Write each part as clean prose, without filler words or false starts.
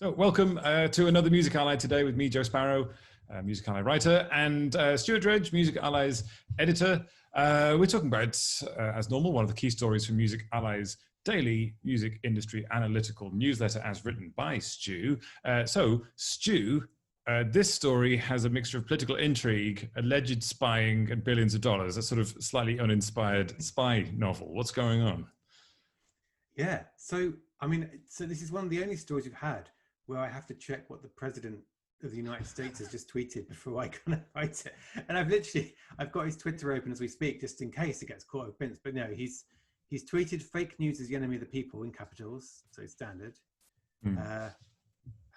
So welcome to another Music Ally today with me, Joe Sparrow, Music Ally writer, and Stuart Dredge, Music Ally's editor. We're talking about, as normal, one of the key stories from Music Ally's daily music industry analytical newsletter as written by Stu. So Stu, this story has a mixture of political intrigue, alleged spying, and billions of dollars, a sort of slightly uninspired spy novel. What's going on? Yeah, so this is one of the only stories we've had where I have to check what the president of the United States has just tweeted before I kind of write it. And I've got his Twitter open as we speak, just in case it gets caught up in. But no, he's tweeted fake news is the enemy of the people in capitals, so it's standard.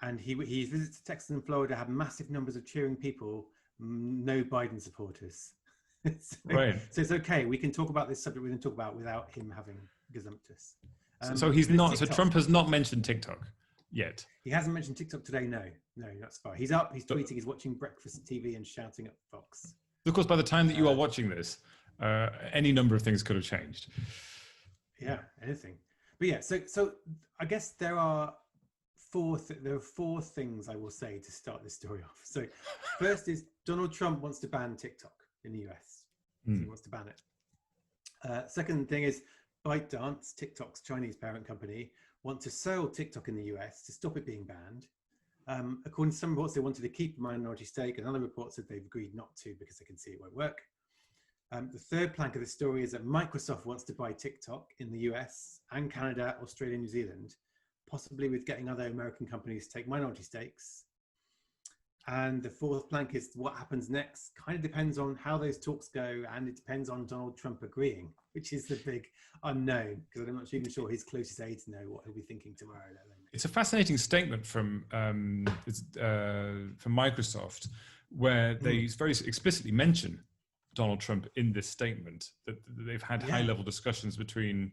And he visits Texas and Florida, have massive numbers of cheering people, no Biden supporters. Right. So it's okay. We can talk about this subject we can talk about without him having gazumptus. So he's not. So Trump has not mentioned TikTok yet. He hasn't mentioned TikTok today. No, that's fine. He's up. He's tweeting. He's watching breakfast TV and shouting at Fox. Of course, by the time that you are watching this, any number of things could have changed. Yeah, anything. But yeah, so I guess there are four things I will say to start this story off. So first is Donald Trump wants to ban TikTok in the US. So he wants to ban it. Second thing is ByteDance, TikTok's Chinese parent company, want to sell TikTok in the US to stop it being banned. According to some reports, they wanted to keep a minority stake, and other reports said they've agreed not to because they can see it won't work. The third plank of the story is that Microsoft wants to buy TikTok in the US and Canada, Australia, New Zealand, possibly with getting other American companies to take minority stakes. And the fourth plank is what happens next kind of depends on how those talks go, and it depends on Donald Trump agreeing, which is the big unknown, because I'm not even sure his closest aides know what he'll be thinking tomorrow. It's a fascinating statement from Microsoft, where they very explicitly mention Donald Trump in this statement, that they've had high-level discussions between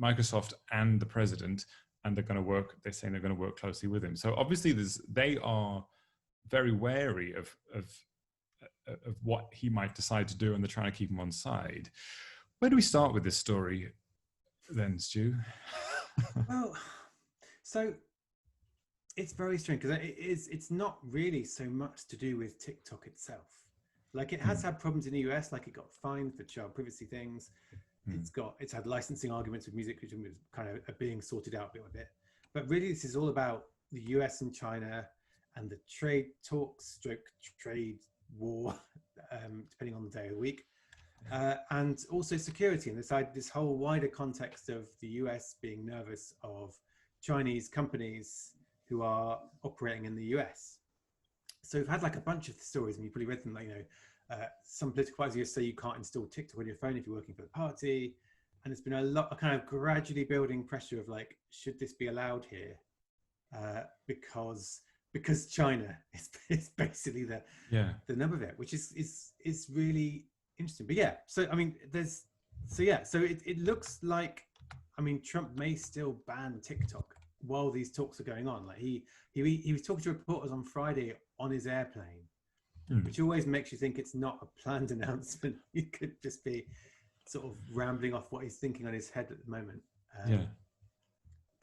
Microsoft and the president, and they're going to work. They're saying they're going to work closely with him. So obviously, they are very wary of what he might decide to do, and they're trying to keep him on side. Where do we start with this story, then, Stu? Well, so it's very strange because it's not really so much to do with TikTok itself. Like, it has had problems in the US, like it got fined for child privacy things. It's had licensing arguments with music, which kind of are being sorted out bit by bit. But really, this is all about the US and China and the trade talks, trade war, depending on the day of the week, and also security. And this whole wider context of the US being nervous of Chinese companies who are operating in the US. So we've had like a bunch of stories, and you probably read them, like, some political advisors say you can't install TikTok on your phone if you're working for the party. And there's been a kind of gradually building pressure of like, should this be allowed here? Because China is basically the number of it, which is really interesting. But yeah, so I mean, it looks like, I mean, Trump may still ban TikTok while these talks are going on. Like he was talking to reporters on Friday on his airplane, which always makes you think it's not a planned announcement. It could just be sort of rambling off what he's thinking on his head at the moment.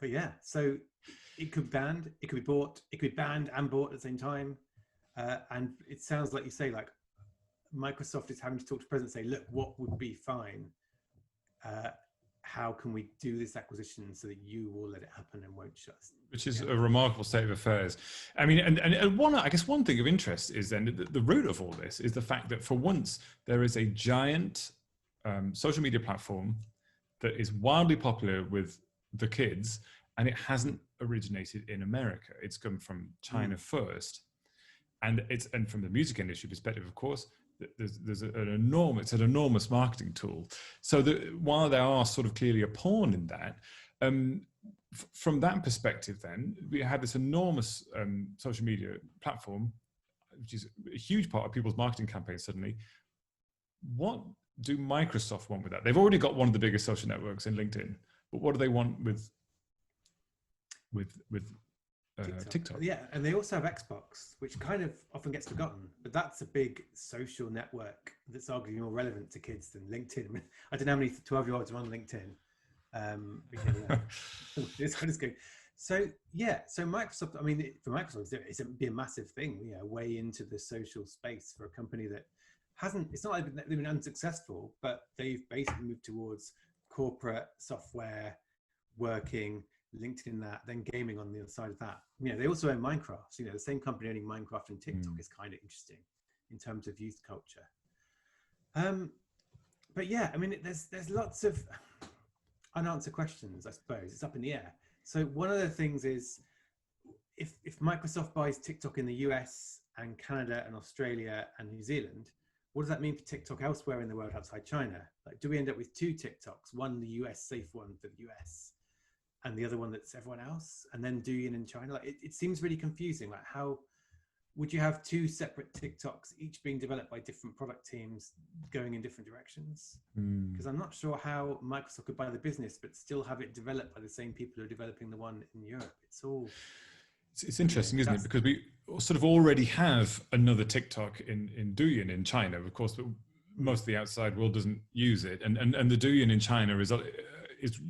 But yeah, so it could be banned, it could be bought, it could be banned and bought at the same time. And it sounds like you say, like, Microsoft is having to talk to the president and say, look, what would be fine? How can we do this acquisition so that you will let it happen and won't shut us? Which is a remarkable state of affairs. I mean, and one thing of interest is then the root of all this is the fact that for once there is a giant social media platform that is wildly popular with the kids, and it hasn't originated in America. It's come from China first, and from the music industry perspective, of course, there's an enormous marketing tool. So while they are sort of clearly a pawn in that, from that perspective, then we had this enormous social media platform, which is a huge part of people's marketing campaigns. Suddenly, what do Microsoft want with that? They've already got one of the biggest social networks in LinkedIn, but what do they want with TikTok? Yeah, and they also have Xbox, which kind of often gets forgotten, but that's a big social network that's arguably more relevant to kids than LinkedIn. I don't know how many 12-year-olds are on LinkedIn. It's kind of good. So yeah, so Microsoft. I mean, for Microsoft, it's a, be a massive thing. You know, way into the social space for a company that hasn't. It's not like they've been unsuccessful, but they've basically moved towards corporate software, working, LinkedIn, that, then gaming on the other side of that. You know, they also own Minecraft. So, you know, the same company owning Minecraft and TikTok is kind of interesting in terms of youth culture. But yeah, I mean, there's lots of unanswered questions. I suppose it's up in the air. So one of the things is, if Microsoft buys TikTok in the US and Canada and Australia and New Zealand, what does that mean for TikTok elsewhere in the world outside China? Like, do we end up with two TikToks, one the US safe one for the US and the other one that's everyone else, and then Douyin in China? Like, it seems really confusing. Like, how would you have two separate TikToks, each being developed by different product teams going in different directions? Because I'm not sure how Microsoft could buy the business, but still have it developed by the same people who are developing the one in Europe. It's all... It's interesting, isn't it? Because we sort of already have another TikTok in Douyin in China. Of course, but most of the outside world doesn't use it. And the Douyin in China is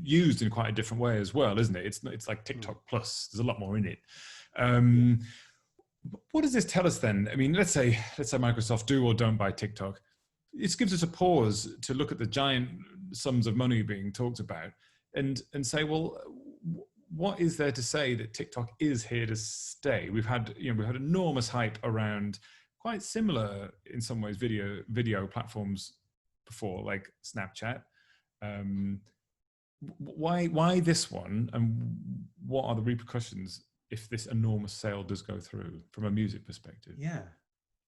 used in quite a different way as well, isn't it? It's like TikTok plus. There's a lot more in it. What does this tell us then? I mean, let's say Microsoft do or don't buy TikTok. This gives us a pause to look at the giant sums of money being talked about and say, well, what is there to say that TikTok is here to stay? We've had enormous hype around quite similar in some ways video platforms before, like Snapchat. Why this one, and what are the repercussions if this enormous sale does go through from a music perspective? Yeah,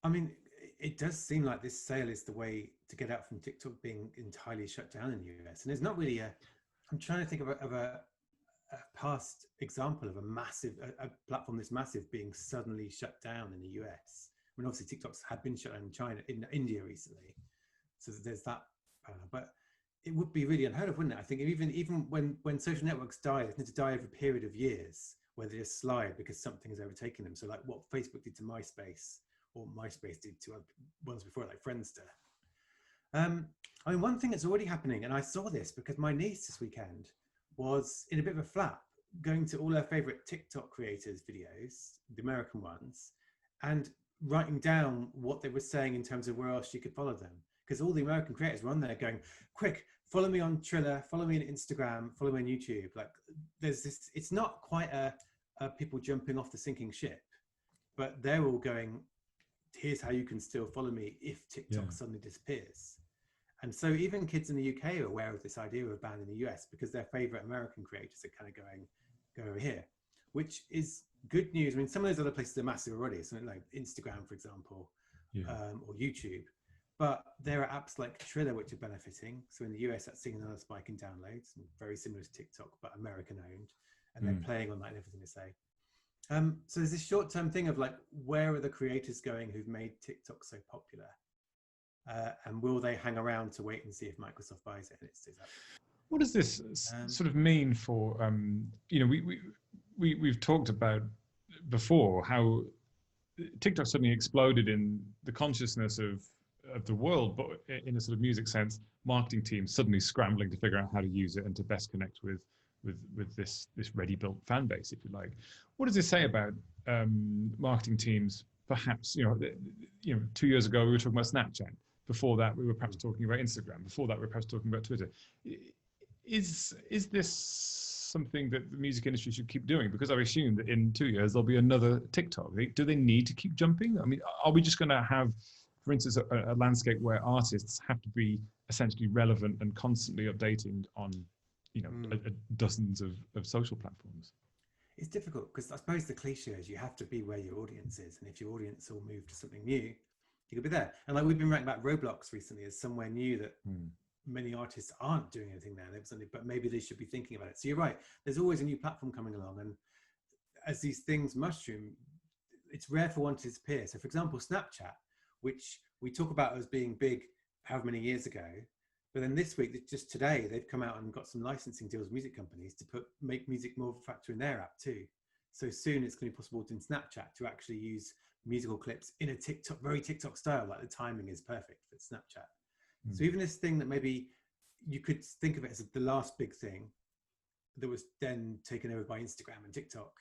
I mean, it does seem like this sale is the way to get out from TikTok being entirely shut down in the US. And there's not really I'm trying to think of a past example of a platform this massive being suddenly shut down in the US. I mean, obviously TikToks had been shut down in China, in India recently. So there's that, but it would be really unheard of, wouldn't it? I think even when social networks die, they tend to die over a period of years where they just slide because something has overtaken them. So like what Facebook did to MySpace, or MySpace did to ones before, like Friendster. I mean, one thing that's already happening, and I saw this because my niece this weekend was in a bit of a flap, going to all her favorite TikTok creators' videos, the American ones, and writing down what they were saying in terms of where else she could follow them. Because all the American creators were on there going, quick, follow me on Triller, follow me on Instagram, follow me on YouTube. Like, there's this, it's not quite a people jumping off the sinking ship, but they're all going, here's how you can still follow me if TikTok suddenly disappears. And so even kids in the UK are aware of this idea of a ban in the US because their favorite American creators are kind of going, go over here, which is good news. I mean, some of those other places are massive already, something like Instagram, for example, or YouTube. But there are apps like Triller which are benefiting. So in the US, that's seeing another spike in downloads, very similar to TikTok, but American owned. And they're playing on that and everything to say. So there's this short-term thing of like, where are the creators going who've made TikTok so popular? And will they hang around to wait and see if Microsoft buys it? And it's that. What does this sort of mean for, we've talked about before how TikTok suddenly exploded in the consciousness of the world, but in a sort of music sense, marketing teams suddenly scrambling to figure out how to use it and to best connect with this ready-built fan base, if you like. What does this say about marketing teams? Perhaps 2 years ago we were talking about Snapchat. Before that, we were perhaps talking about Instagram. Before that, we were perhaps talking about Twitter. Is this something that the music industry should keep doing? Because I assume that in 2 years, there'll be another TikTok. Do they need to keep jumping? I mean, are we just going to have, for instance, a landscape where artists have to be essentially relevant and constantly updating on, dozens of social platforms? It's difficult because I suppose the cliche is you have to be where your audience is. And if your audience will move to something new, you could be there. And like we've been writing about Roblox recently as somewhere new that many artists aren't doing anything there, but maybe they should be thinking about it. So you're right, there's always a new platform coming along. And as these things mushroom, it's rare for one to disappear. So for example, Snapchat, which we talk about as being big however many years ago, but then this week, just today, they've come out and got some licensing deals with music companies to make music more of a factor in their app too. So soon it's going to be possible in Snapchat to actually use musical clips in a TikTok, very TikTok style, like the timing is perfect for Snapchat. So even this thing that maybe you could think of it as the last big thing, that was then taken over by Instagram and TikTok,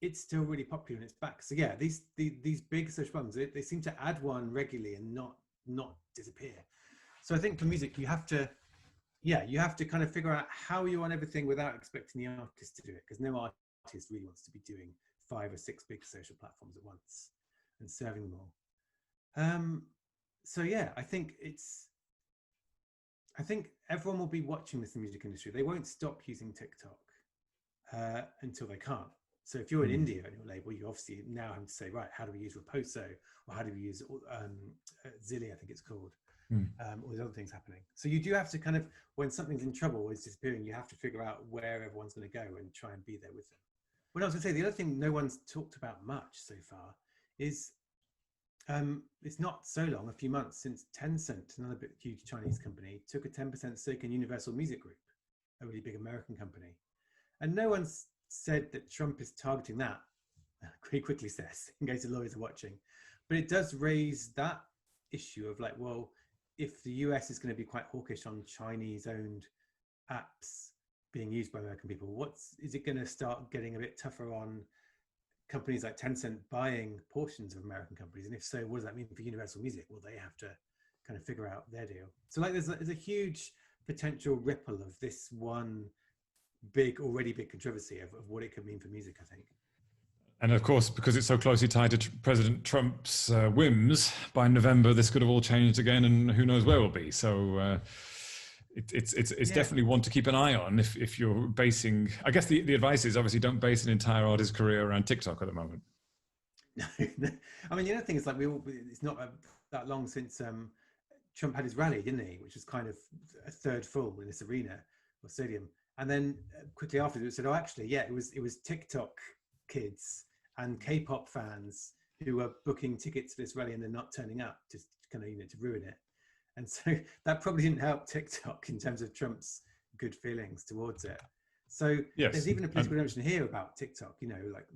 it's still really popular and it's back. So yeah, these big social platforms, they seem to add one regularly and not disappear. So I think for music, you have to kind of figure out how you want everything without expecting the artist to do it, because no artist really wants to be doing 5 or 6 big social platforms at once and serving them all. So yeah, I think everyone will be watching this in the music industry. They won't stop using TikTok until they can't. So if you're in India on your label, you obviously now have to say, right, how do we use Raposo, or how do we use Zilli, I think it's called, all these other things happening. So you do have to kind of, when something's in trouble or is disappearing, you have to figure out where everyone's going to go and try and be there with them. What I was going to say, the other thing no one's talked about much so far is it's not so long, a few months, since Tencent, another big, huge Chinese company, took a 10% stake in Universal Music Group, a really big American company. And no one's said that Trump is targeting that. He quickly says, in case the lawyers are watching. But it does raise that issue of like, well, if the US is going to be quite hawkish on Chinese-owned apps being used by American people, is it going to start getting a bit tougher on companies like Tencent buying portions of American companies? And if so, what does that mean for Universal Music? Will they have to kind of figure out their deal? So like there's a huge potential ripple of this one already big controversy of what it could mean for music, I think. And of course, because it's so closely tied to President Trump's whims, by November, this could have all changed again, and who knows where we'll be. So it's definitely one to keep an eye on if you're basing, I guess the advice is obviously don't base an entire artist's career around TikTok at the moment. No. I mean, the other thing is like it's not that long since Trump had his rally, didn't he? Which was kind of a third full in this arena or stadium. And then quickly afterwards, it said, oh, actually, yeah, it was TikTok kids and K-pop fans who were booking tickets for this rally and they're not turning up, just kind of, to ruin it. And so that probably didn't help TikTok in terms of Trump's good feelings towards it. So yes, there's even a political dimension here about TikTok, like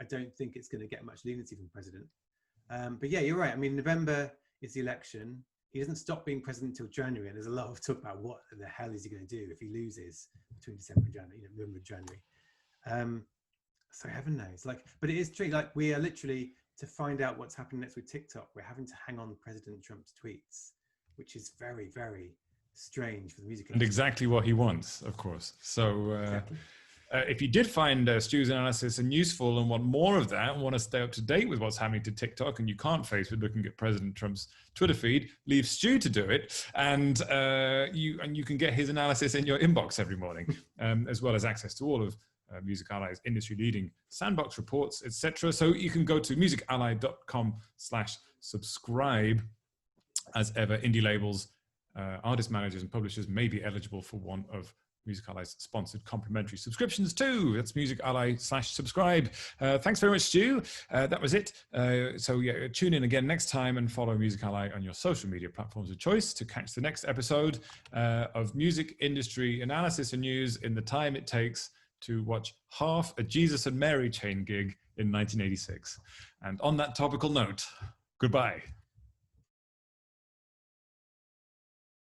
I don't think it's going to get much leniency from the president. But yeah, you're right. I mean, November is the election. He doesn't stop being president until January. And there's a lot of talk about what the hell is he going to do if he loses between December and January, November and January. So heaven knows. But it is true. Like, we are literally, to find out what's happening next with TikTok, we're having to hang on President Trump's tweets, which is very, very strange for the music industry. And exactly what he wants, of course. So exactly. If you did find Stu's analysis and want more of that and want to stay up to date with what's happening to TikTok, and you can't face with looking at President Trump's Twitter feed, leave Stu to do it, and you can get his analysis in your inbox every morning, as well as access to all of Music Ally's industry-leading sandbox reports, etc. So you can go to musically.com/subscribe. As ever, indie labels, artist managers and publishers may be eligible for one of Music Ally's sponsored complimentary subscriptions too. That's Music Ally/subscribe. Thanks very much, Stu. That was it. So yeah, tune in again next time and follow Music Ally on your social media platforms of choice to catch the next episode of music industry analysis and news in the time it takes to watch half a Jesus and Mary chain gig in 1986. And on that topical note, goodbye.